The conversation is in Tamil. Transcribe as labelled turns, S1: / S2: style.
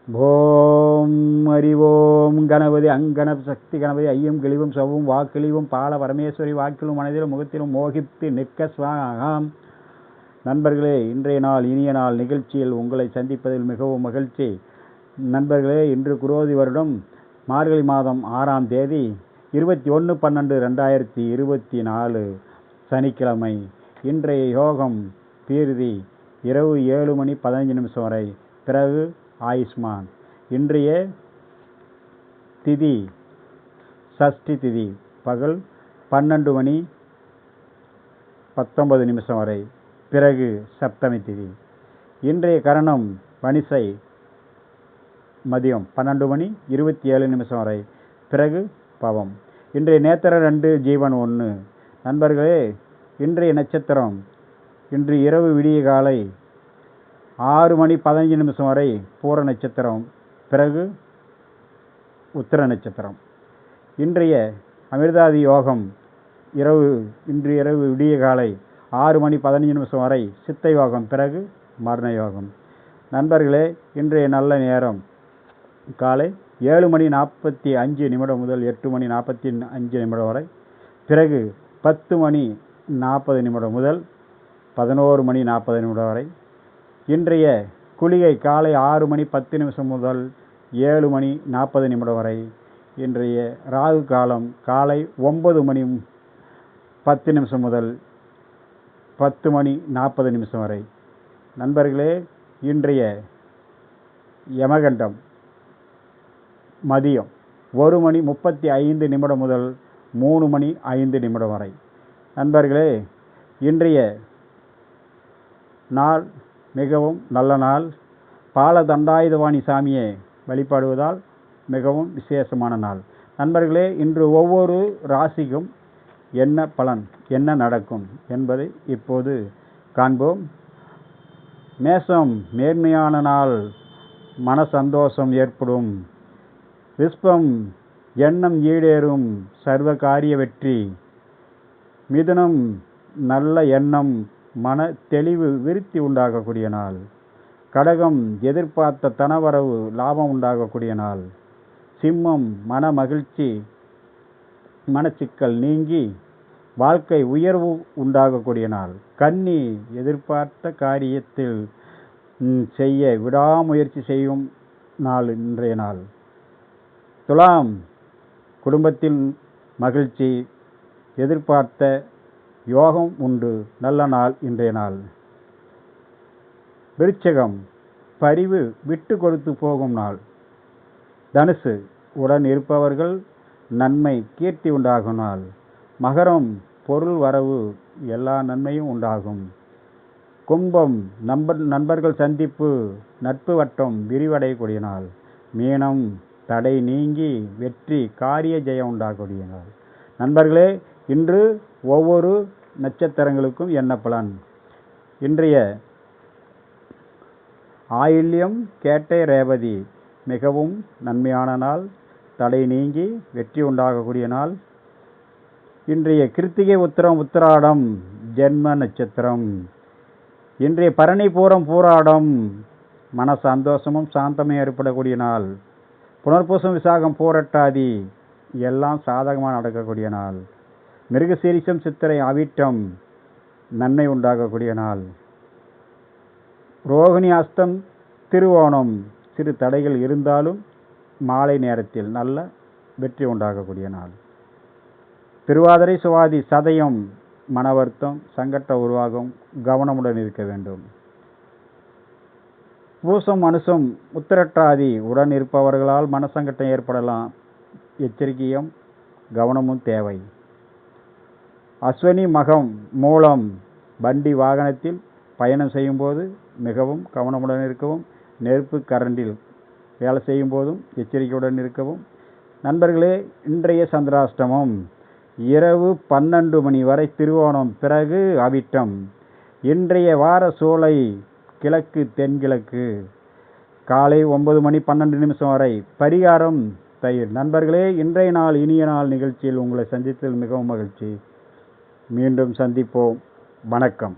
S1: ஓம் அறிவோம் கணபதி அங்கண சக்தி கணபதி ஐயம் கிழிவும் சவ்வும் வாக்கிழிவும் பால பரமேஸ்வரி வாக்கிலும் மனதிலும் முகத்திலும் மோகித்து நிற்க ஸ்வாகம். நண்பர்களே, இன்றைய நாள் இனிய நாள் நிகழ்ச்சியில் உங்களை சந்திப்பதில் மிகவும் மகிழ்ச்சி. நண்பர்களே, இன்று குரோதி வருடம் மார்கழி மாதம் 6ஆம் தேதி 21/12/2024 சனிக்கிழமை. இன்றைய யோகம் பீர்தி இரவு 7:15 வரை, பிறகு ஆயுஷ்மான். இன்றைய திதி சஷ்டி திதி பகல் 12:19 வரை, பிறகு சப்தமி திதி. இன்றைய கரணம் வனிசை மதியம் 12:27 வரை, பிறகு பவம். இன்றைய நேத்திரம் 2 ஜீவன் 1. நண்பர்களே, இன்றைய நட்சத்திரம் இன்று இரவு விடிய காலை 6:15 வரை பூர நட்சத்திரம், பிறகு உத்திர நட்சத்திரம். இன்றைய அமிர்தாதி யோகம் இன்று இரவு விடிய காலை 6:15 வரை சித்த யோகம், பிறகு மரண யோகம். நண்பர்களே, இன்றைய நல்ல நேரம் காலை 7:45 முதல் 8:45 வரை, பிறகு 10:40 முதல் 11:40 வரை. இன்றைய குளிகை காலை 6:10 முதல் 7:40 வரை. இன்றைய ராகு காலம் காலை 9:10 முதல் 10:40 வரை. நண்பர்களே, இன்றைய யமகண்டம் மதியம் 1:35 முதல் 3:05 வரை. நண்பர்களே, இன்றைய நாள் மிகவும் நல்ல நாள். பால தண்டாயுதபாணி சாமியை வழிபாடுவதால் மிகவும் விசேஷமான நாள். நண்பர்களே, இன்று ஒவ்வொரு ராசிக்கும் என்ன பலன், என்ன நடக்கும் என்பதை இப்போது காண்போம். மேஷம் நேர்மையான நாள், மன சந்தோஷம் ஏற்படும். ரிஷபம் எண்ணம் ஈடேறும், சர்வ காரிய வெற்றி. மிதுனம் நல்ல எண்ணம், மன தெளிவு விருத்தி உண்டாகக்கூடிய நாள். கடகம் எதிர்பார்த்த தனவரவு லாபம் உண்டாகக்கூடிய நாள். சிம்மம் மன மகிழ்ச்சி, மனச்சிக்கல் நீங்கி வாழ்க்கை உயர்வு உண்டாகக்கூடிய நாள். கன்னி எதிர்பார்த்த காரியத்தில் செய்ய விடாமுயற்சி செய்யும் நாள் இன்றைய நாள். துலாம் குடும்பத்தில் மகிழ்ச்சி, எதிர்பார்த்த யோகம் உண்டு, நல்ல நாள் இன்றைய நாள். விருச்சிகம் பரிவு விட்டு கொடுத்து போகும் நாள். தனுசு உடன் இருப்பவர்கள் நன்மை கீர்த்தி உண்டாகும் நாள். மகரம் பொருள் வரவு, எல்லா நன்மையும் உண்டாகும். கும்பம் நண்பர்கள் சந்திப்பு, நட்பு வட்டம் விரிவடையக்கூடிய நாள். மீனம் தடை நீங்கி வெற்றி, காரிய ஜெயம் உண்டாகக்கூடிய நாள். நண்பர்களே, இன்று ஒவ்வொரு நட்சத்திரங்களுக்கும் என்ன பலன்? இன்றைய ஆயில்யம் கேட்டை ரேவதி மிகவும் நன்மையான நாள், தடை நீங்கி வெற்றி உண்டாகக்கூடிய நாள். இன்றைய கிருத்திகை உத்திரம் உத்திராடம் ஜென்ம நட்சத்திரம். இன்றைய பரணி பூரம் பூராடம் மன சந்தோஷமும் சாந்தமும் ஏற்படக்கூடிய நாள். புனர்பூசம் விசாகம் பூரட்டாதி எல்லாம் சாதகமாக நடக்கக்கூடிய நாள். மிருகசீரிசம் சித்திரை அவிட்டம் நன்மை உண்டாகக்கூடிய நாள். ரோகிணி அஸ்தம் திருவோணம் சிறு தடைகள் இருந்தாலும் மாலை நேரத்தில் நல்ல வெற்றி உண்டாகக்கூடிய நாள். திருவாதிரை சுவாதி சதயம் மன வருத்தம் சங்கட்ட உருவாகும், கவனமுடன் இருக்க வேண்டும். பூசம் அனுசம் உத்திரட்டாதி உடன் இருப்பவர்களால் மனசங்கட்டம் ஏற்படலாம், எச்சரிக்கையும் கவனமும் தேவை. அஸ்வினி மகம் மூலம் வண்டி வாகனத்தில் பயணம் செய்யும் போது மிகவும் கவனமுடன் இருக்கவும், நெருப்பு கரண்டில் வேலை செய்யும் போதும் எச்சரிக்கையுடன் இருக்கவும். நண்பர்களே, இன்றைய சந்திராஷ்டமம் இரவு 12 வரை திருவோணம், பிறகு அவிட்டம். இன்றைய வார சூளை கிழக்கு தென்கிழக்கு, காலை 9:12 வரை. பரிகாரம் தயிர். நண்பர்களே, இன்றைய நாள் இனிய நாள் நிகழ்ச்சியில் உங்களை சந்தித்ததில் மிகவும் மகிழ்ச்சி. மீண்டும் சந்திப்போம். வணக்கம்.